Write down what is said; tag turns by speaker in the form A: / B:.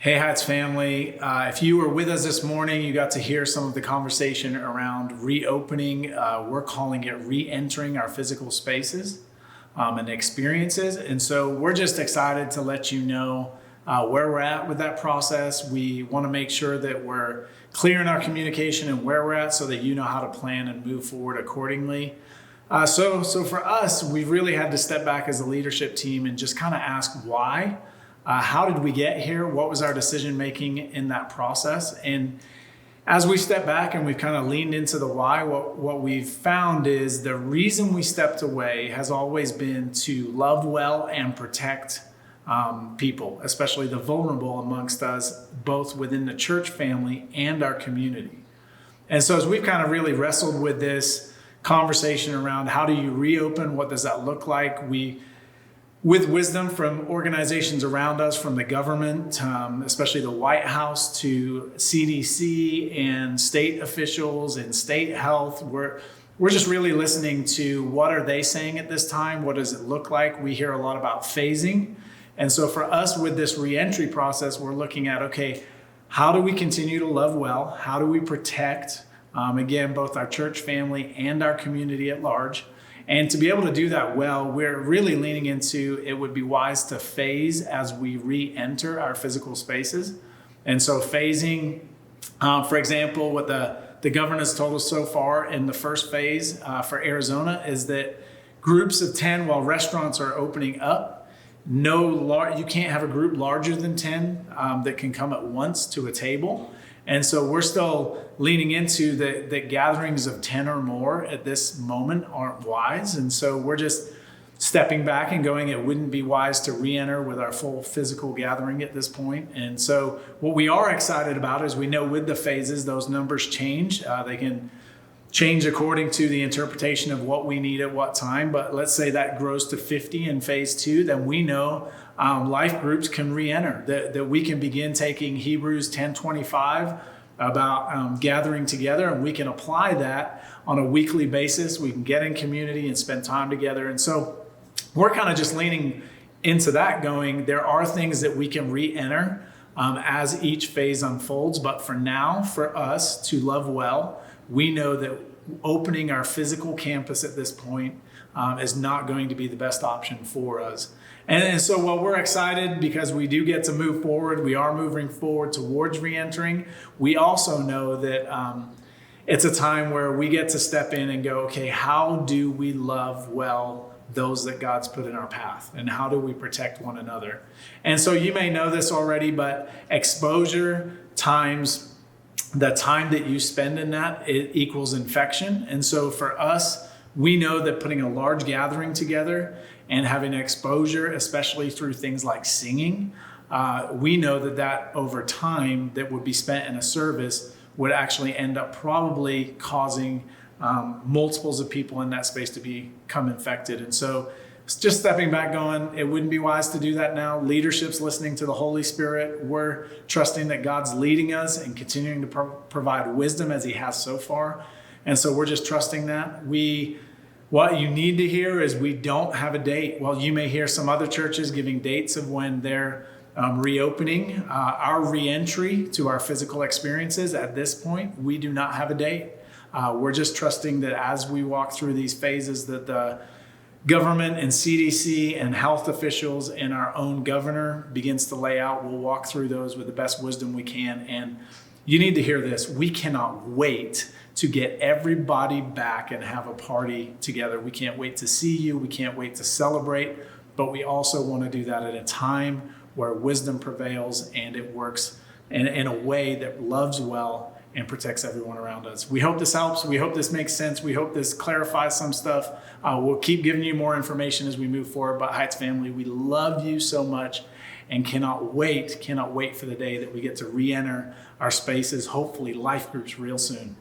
A: Hey Heights family, if you were with us this morning, you got to hear some of the conversation around reopening. We're calling it re-entering our physical spaces and experiences. And so we're just excited to let you know where we're at with that process. We want to make sure that we're clear in our communication and where we're at so that you know how to plan and move forward accordingly. So for us, we've really had to step back as a leadership team and just kind of ask why. How did we get here? What was our decision making in that process? And as we step back and we've kind of leaned into the why, what we've found is the reason we stepped away has always been to love well and protect people, especially the vulnerable amongst us, both within the church family and our community. And so as we've kind of really wrestled with this conversation around how do you reopen, what does that look like, with wisdom from organizations around us, from the government, especially the White House, to CDC and state officials and state health, we're just really listening to what are they saying at this time? What does it look like? We hear a lot about phasing. And so for us with this reentry process, we're looking at, okay, how do we continue to love well? How do we protect, again, both our church family and our community at large? And to be able to do that well, we're really leaning into it would be wise to phase as we re-enter our physical spaces. And so phasing, for example, what the governor has told us so far in the first phase for Arizona is that groups of 10 while restaurants are opening up, you can't have a group larger than 10 that can come at once to a table. And so we're still leaning into that gatherings of 10 or more at this moment aren't wise. And so we're just stepping back and going, it wouldn't be wise to re-enter with our full physical gathering at this point. And so what we are excited about is we know with the phases, those numbers change. They can change according to the interpretation of what we need at what time. But let's say that grows to 50 in phase 2, then we know life groups can re-enter, that we can begin taking Hebrews 10:25 about gathering together, and we can apply that on a weekly basis. We can get in community and spend time together. And so we're kind of just leaning into that, going, there are things that we can re-enter as each phase unfolds. But for now, for us to love well, we know that opening our physical campus at this point is not going to be the best option for us. And so while we're excited because we do get to move forward, we are moving forward towards re-entering, we also know that it's a time where we get to step in and go, okay, how do we love well those that God's put in our path? And how do we protect one another? And so you may know this already, but exposure times the time that you spend in that, it equals infection. And so for us, we know that putting a large gathering together and having exposure, especially through things like singing, we know that over time that would be spent in a service would actually end up probably causing multiples of people in that space to become infected. And so just stepping back going, it wouldn't be wise to do that now. Leadership's listening to the Holy Spirit. We're trusting that God's leading us and continuing to provide wisdom as he has so far. And so we're just trusting that. What you need to hear is we don't have a date. While you may hear some other churches giving dates of when they're reopening, our reentry to our physical experiences at this point, we do not have a date. We're just trusting that as we walk through these phases that the government and CDC and health officials and our own governor begins to lay out, we'll walk through those with the best wisdom we can. And you need to hear this. We cannot wait to get everybody back and have a party together. We can't wait to see you. We can't wait to celebrate. But we also want to do that at a time where wisdom prevails and it works in a way that loves well and protects everyone around us. We hope this helps. We hope this makes sense. We hope this clarifies some stuff. We'll keep giving you more information as we move forward. But Heights family, we love you so much and cannot wait for the day that we get to re-enter our spaces, hopefully life groups real soon.